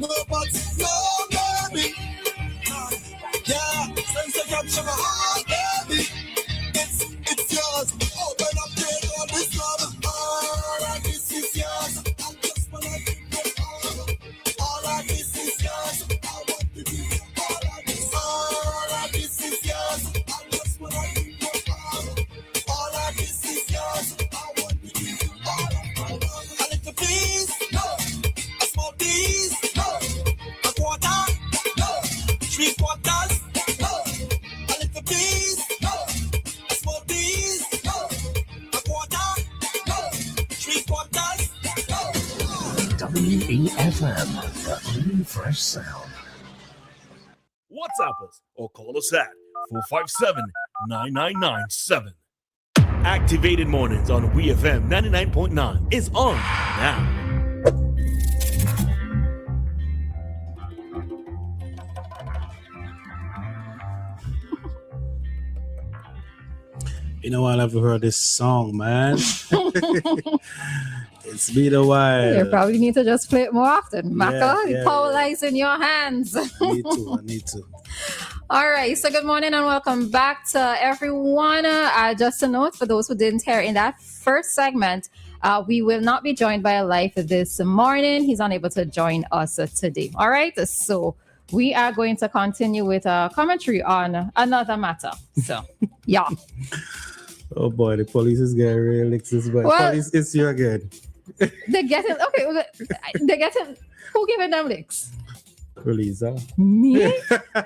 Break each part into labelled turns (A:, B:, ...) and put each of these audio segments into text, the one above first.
A: No, but no, baby. Yeah, since I capture my heart, baby. It's yours. Open up the door, this love. All of this is yours. I just wanna give you all of this is yours. I want to give you all of this is yours. I just wanna give you all of this is yours. I want to give you all of a little piece, no. A small piece, no. A quarter, no. 3/4, no. A little piece, no. A small piece, no. A quarter, no. 3/4, no.
B: WEFM, the new fresh sound.
C: WhatsApp us or call us at 457-9997. Activated Mornings on WEFM 99.9 is on now.
D: You know, I've heard this song, man. It's been a while.
E: You probably need to just play it more often. Maka,
D: Yeah,
E: the power lies in your hands.
D: I need to.
E: All right, so good morning and welcome back to everyone. Just a note for those who didn't hear in that first segment, we will not be joined by a live this morning. He's unable to join us today. All right, so we are going to continue with a commentary on another matter. So, yeah.
D: Oh boy, the police is getting real Alexis, but
E: Well-
D: police is you again.
E: They're getting, who giving them licks?
D: Roleza.
E: Me?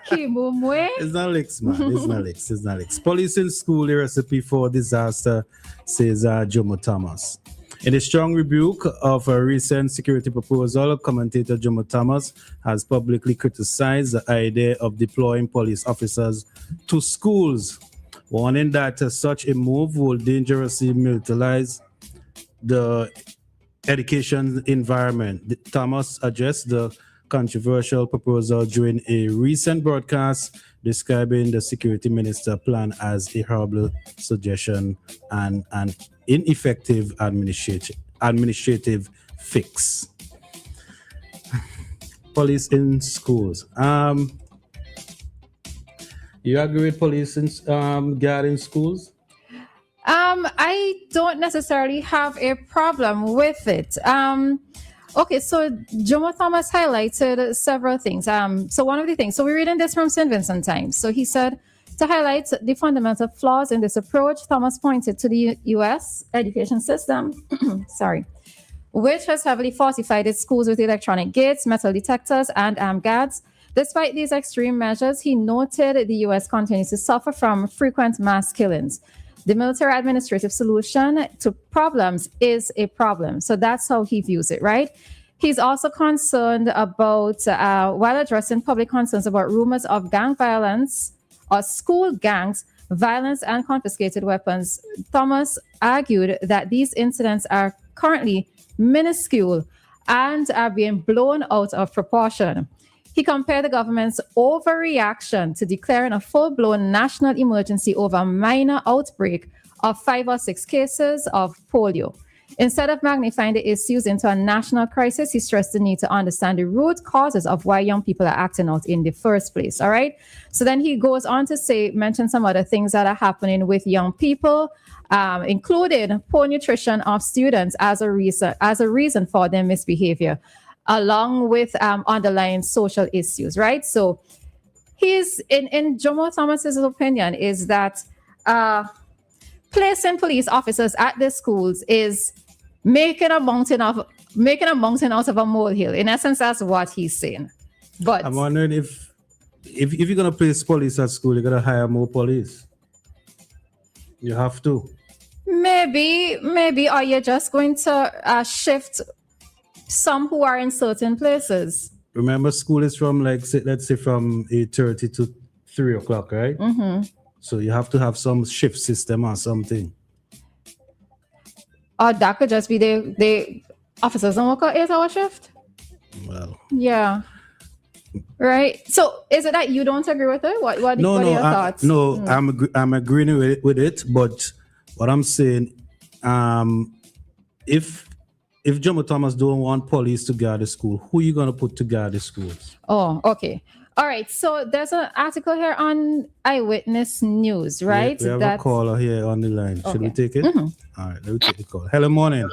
E: Kimumwe?
D: It's not licks, man. It's not licks. Police in school, a recipe for disaster, says Jomo Thomas. In a strong rebuke of a recent security proposal, commentator Jomo Thomas has publicly criticized the idea of deploying police officers to schools, warning that such a move will dangerously militarize the education environment. Thomas addressed the controversial proposal during a recent broadcast, describing the security minister plan as a horrible suggestion and an ineffective administrative fix. Police in schools. You agree with police in guard in schools?
E: I don't necessarily have a problem with it. Okay, so Jomo Thomas highlighted several things. So one of the things, so we're reading this from St. Vincent Times. So he said, to highlight the fundamental flaws in this approach, Thomas pointed to the U.S. education system, which has heavily fortified its schools with electronic gates, metal detectors, and armed guards. Despite these extreme measures, he noted the U.S. continues to suffer from frequent mass killings. The military administrative solution to problems is a problem. So that's how he views it, right? He's also concerned about, while addressing public concerns about rumors of gang violence or school gangs, violence, and confiscated weapons, Thomas argued that these incidents are currently minuscule and are being blown out of proportion. He compared the government's overreaction to declaring a full-blown national emergency over a minor outbreak of 5 or 6 cases of polio. Instead of magnifying the issues into a national crisis, he stressed the need to understand the root causes of why young people are acting out in the first place. All right. So then he goes on to mention some other things that are happening with young people, including poor nutrition of students as a reason for their misbehavior, along with underlying social issues, right? So he's in Jomo Thomas's opinion is that placing police officers at the schools is making a mountain out of a molehill. In essence, that's what he's saying. But
D: I'm wondering if you're gonna place police at school, you're gonna hire more police. You have to.
E: Maybe, or you're just going to shift some who are in certain places.
D: Remember, school is from let's say from 8:30 to 3 o'clock, right?
E: Mm-hmm.
D: So you have to have some shift system or something.
E: Or that could just be the officers don't work an 8-hour shift.
D: Well,
E: yeah, right. So is it that you don't agree with it? What are your thoughts?
D: I'm agreeing with it. But what I'm saying, if if Jomo Thomas don't want police to guard the school, who are you going to put to guard the schools?
E: Oh, okay. All right. So there's an article here on Eyewitness News, right?
D: We have a caller here on the line. Should we take it?
E: Mm-hmm.
D: All right, let me take the call. Hello, morning.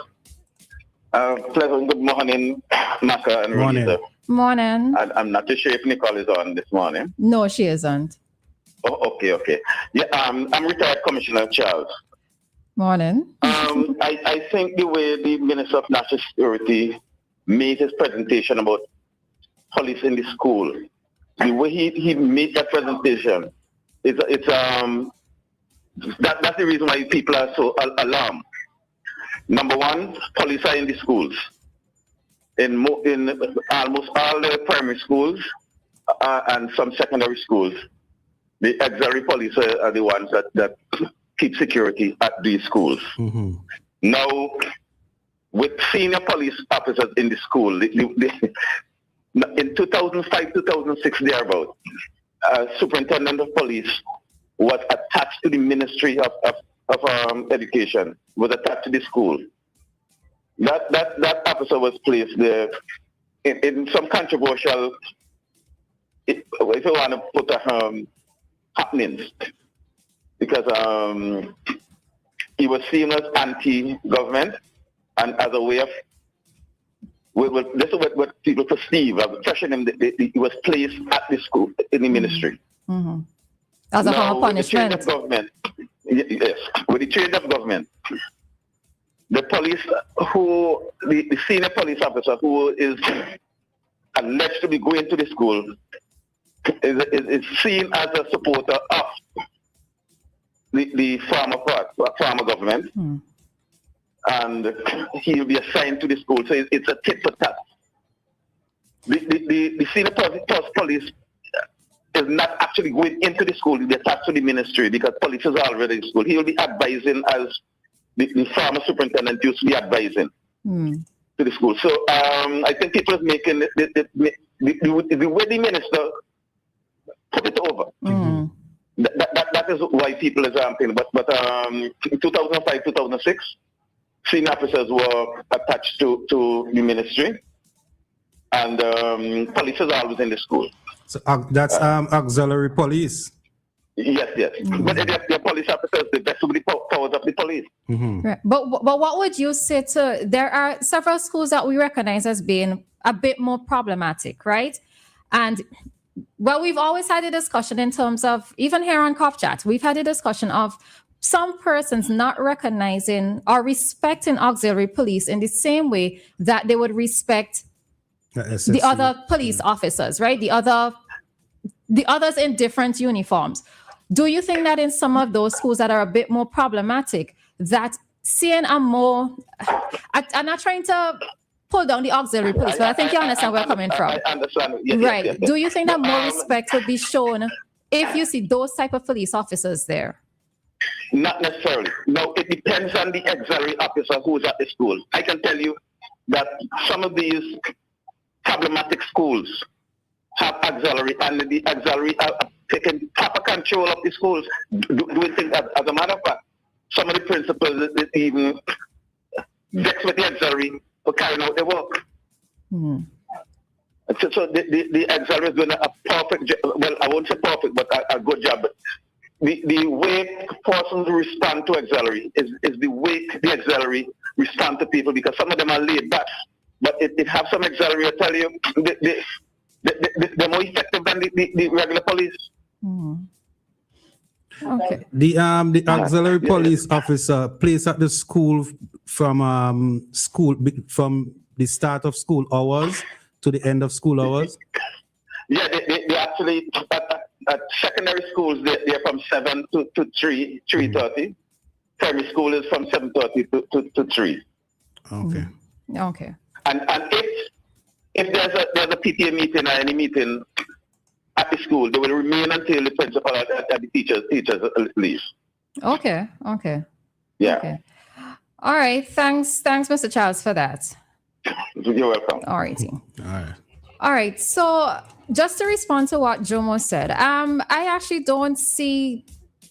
F: Pleasant good morning, Maka and
D: Morning.
F: Roleza.
E: Morning.
F: I'm not too sure if Nicole is on this morning.
E: No, she isn't.
F: Oh, okay. Yeah, I'm retired Commissioner Charles.
E: Morning.
F: I think the way the Minister of National Security made his presentation about police in the school, the way he made that presentation, that's the reason why people are so alarmed. Number one, police are in the schools. In almost all the primary schools and some secondary schools, the auxiliary police are the ones that keep security at these schools.
D: Mm-hmm.
F: Now, with senior police officers in the school, in 2005, 2006, thereabout, superintendent of police was attached to the Ministry of Education, was attached to the school. That officer was placed there in some controversial, if you want to put happenings, because he was seen as anti-government, and as a way of, this is what people perceive as pressuring him. He was placed at the school in the ministry.
E: Mm-hmm. As a form of punishment.
F: With the change of government, yes, with the change of government, the police the senior police officer who is alleged to be going to the school is seen as a supporter of the former government, and he'll be assigned to the school. So it's a tit for tat. The senior police is not actually going into the school. He's attached to the ministry because police is already in school. He will be advising as the former superintendent used to be advising to the school. So I think people are making the way the minister put it over. That is why people are saying. But in 2005, 2006, senior officers were attached to the ministry, and police is always in the school.
D: So that's auxiliary police.
F: Yes. But they're police officers, the best of the powers of the police.
D: Mm-hmm.
E: Right. But what would you say to, there are several schools that we recognize as being a bit more problematic, right? And well, we've always had a discussion in terms of, even here on Cop Chat, we've had a discussion of some persons not recognizing or respecting auxiliary police in the same way that they would respect the other police officers, right? The others in different uniforms. Do you think that in some of those schools that are a bit more problematic, that seeing a more, I'm not trying to pull down the auxiliary police, but I think you understand where I'm coming from.
F: I understand. Yes,
E: right.
F: Yes.
E: Do you think that more respect would be shown if you see those type of police officers there?
F: Not necessarily. No, it depends on the auxiliary officer who's at the school. I can tell you that some of these problematic schools have auxiliary, and the auxiliary are taking proper control of the schools, doing things as a matter of fact. Some of the principals that even vex with the auxiliary for carrying out their work. So the auxiliary is doing a perfect job. Well, I won't say perfect, but a good job. The way persons respond to auxiliary is the way the auxiliary respond to people, because some of them are laid back. But it have some auxiliary, I tell you, they're more effective than the regular police.
E: Okay.
D: The auxiliary police officer placed at the school from the start of school hours to the end of school hours.
F: Yeah, they actually at secondary schools they're from 7 to 3:30. Primary school is from 7:30 to 3.
D: Okay.
E: Okay.
F: And if there's a PTA meeting or any meeting at the school, they will remain until the principal and the teachers leave.
E: Okay.
F: Yeah.
E: Okay. All right. Thanks, Mr. Charles, for that.
F: You're welcome.
E: All righty.
D: All
E: right. So just to respond to what Jomo said, I actually don't see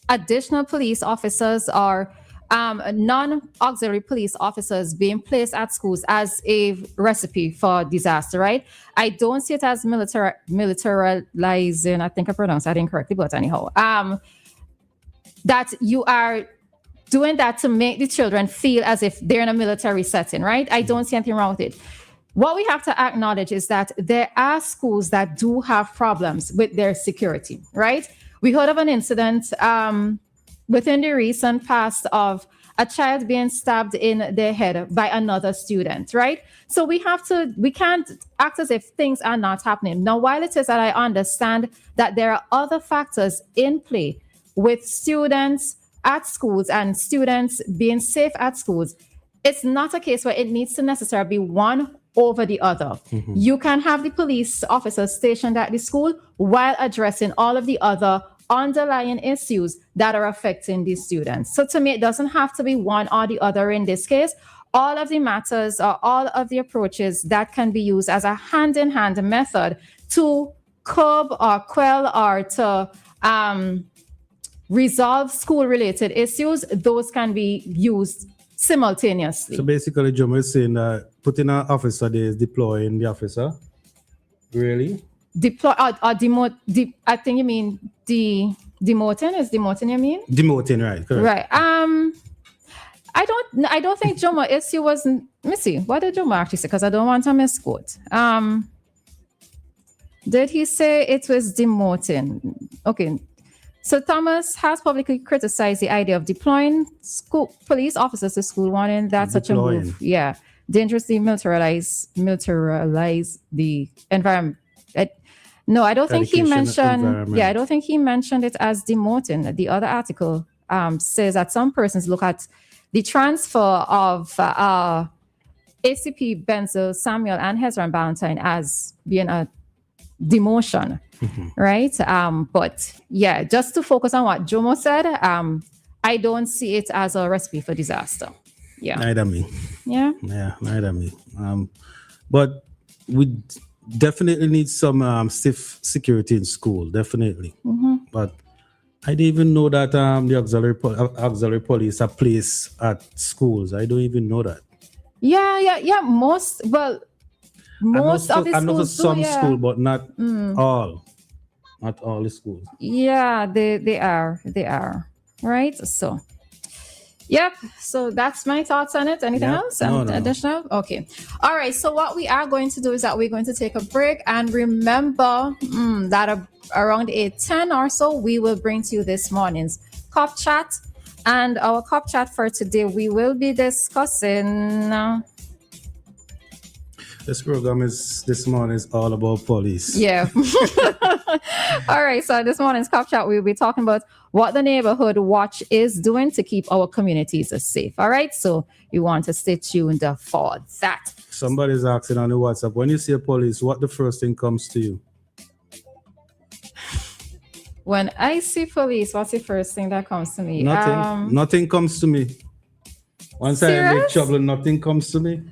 E: additional police officers or non-auxiliary police officers being placed at schools as a recipe for disaster, right? I don't see it as militarizing. I think I pronounced that incorrectly, but anyhow, that you are doing that to make the children feel as if they're in a military setting, right? I don't see anything wrong with it. What we have to acknowledge is that there are schools that do have problems with their security, right? We heard of an incident within the recent past of a child being stabbed in their head by another student, right? So we can't act as if things are not happening. Now, while it is that I understand that there are other factors in play with students at schools and students being safe at schools, it's not a case where it needs to necessarily be one over the other. You can have the police officers stationed at the school while addressing all of the other underlying issues that are affecting these students. So to me, it doesn't have to be one or the other in this case. All of the matters or all of the approaches that can be used as a hand-in-hand method to curb or quell or to resolve school-related issues, those can be used simultaneously.
D: So basically, Jomo is saying that putting an officer there is deploying the officer. Really?
E: Deploy or demote. I think you mean demoting. Is demoting you mean?
D: Demoting, right? Correct.
E: Right. I don't think Jomo issue was. Let me see. What did Jomo actually say? Because I don't want to misquote. Did he say it was demoting? Okay. So Thomas has publicly criticized the idea of deploying school police officers to school, wanting that such a move, dangerously militarize the environment. No, I don't think he mentioned. Yeah, I don't think he mentioned it as demoting. The other article says that some persons look at the transfer of ACP Benzo Samuel and Hezron Ballantyne as being a demotion, right? But yeah, just to focus on what Jomo said, I don't see it as a recipe for disaster. Yeah.
D: Neither me.
E: Yeah.
D: Yeah, neither me. But we definitely need some stiff security in school, definitely. But I didn't even know that the auxiliary police are placed at schools. I don't even know that.
E: Yeah. Most of the schools
D: I know for some
E: do,
D: school, but not all. Not all the schools.
E: Yeah, they are. Right? So, yep. So that's my thoughts on it. Anything else?
D: No.
E: Additional? Okay. All right. So what we are going to do is that we're going to take a break, and remember that around 8:10 or so, we will bring to you this morning's Cop Chat. And our Cop Chat for today, we will be discussing...
D: This program this morning is all about police.
E: Yeah. All right. So this morning's Cop Chat, we'll be talking about what the Neighborhood Watch is doing to keep our communities safe. All right. So you want to stay tuned for that.
D: Somebody's asking on the WhatsApp, when you see a police, what the first thing comes to you?
E: When I see police, what's the first thing that comes to me?
D: Nothing. Nothing comes to me. Once I make trouble, nothing comes to me.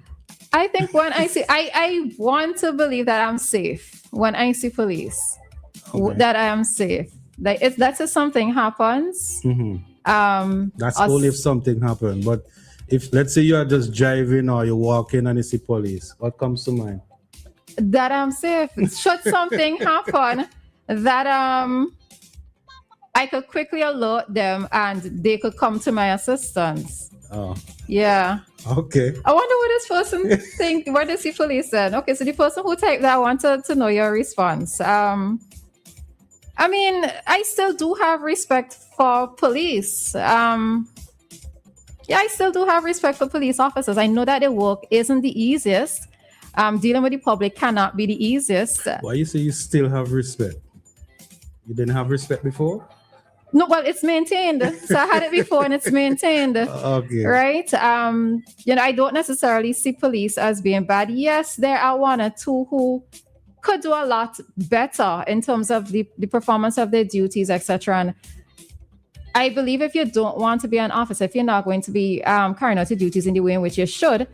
E: I think when I see, I want to believe that I'm safe when I see police, that I am safe. Like if that's if something happens.
D: That's only if something happens. But if let's say you are just driving or you're walking and you see police, what comes to mind?
E: That I'm safe. Should something happen, that I could quickly alert them and they could come to my assistance.
D: Oh.
E: Yeah.
D: Okay.
E: I wonder what this person think. What does he police then? Okay, so the person who typed that wanted to know your response. I mean, I still do have respect for police. I still do have respect for police officers. I know that their work isn't the easiest. Dealing with the public cannot be the easiest.
D: Why you say you still have respect? You didn't have respect before?
E: No, well, it's maintained. So I had it before and it's maintained.
D: Okay.
E: Right? I don't necessarily see police as being bad. Yes, there are one or two who could do a lot better in terms of the performance of their duties, etc. And I believe if you don't want to be an officer, if you're not going to be carrying out your duties in the way in which you should,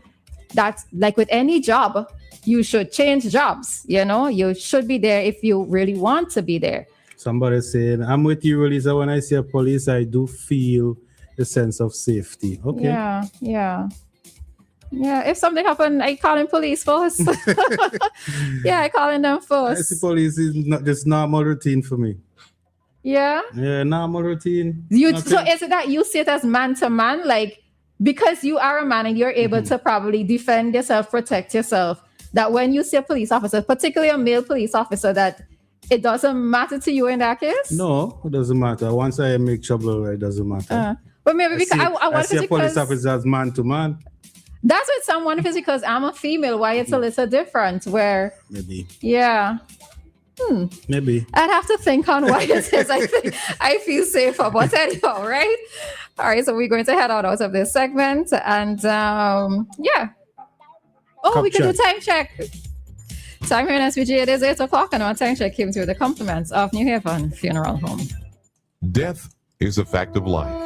E: that's like with any job, you should change jobs. You should be there if you really want to be there.
D: Somebody saying, I'm with you, Roleza. When I see a police, I do feel the sense of safety. Okay.
E: Yeah. If something happened, I call in police first. Yeah, I call in them
D: I
E: first.
D: see police is not just normal routine for me.
E: Yeah.
D: Yeah, normal routine.
E: So
D: Nothing.
E: is it that you see it as man to man, like because you are a man and you're able to probably defend yourself, protect yourself, that when you see a police officer, particularly a male police officer, that it doesn't matter to you in that case?
D: No, it doesn't matter. Once I make trouble, it doesn't matter.
E: But maybe because I want
D: see
E: to
D: a police officer as man to man.
E: that's what someone is because I'm a female. Why it's a little different? Where
D: Maybe.
E: yeah.
D: Maybe.
E: I'd have to think on why it is. I think I feel safer, but anyhow, right? All right, so we're going to head out of this segment, and yeah. Oh,
D: Cup
E: we can do
D: check.
E: time check. Time here in SVG, it is 8 o'clock, and our time check came through the compliments of New Haven Funeral Home.
G: Death is a fact of life.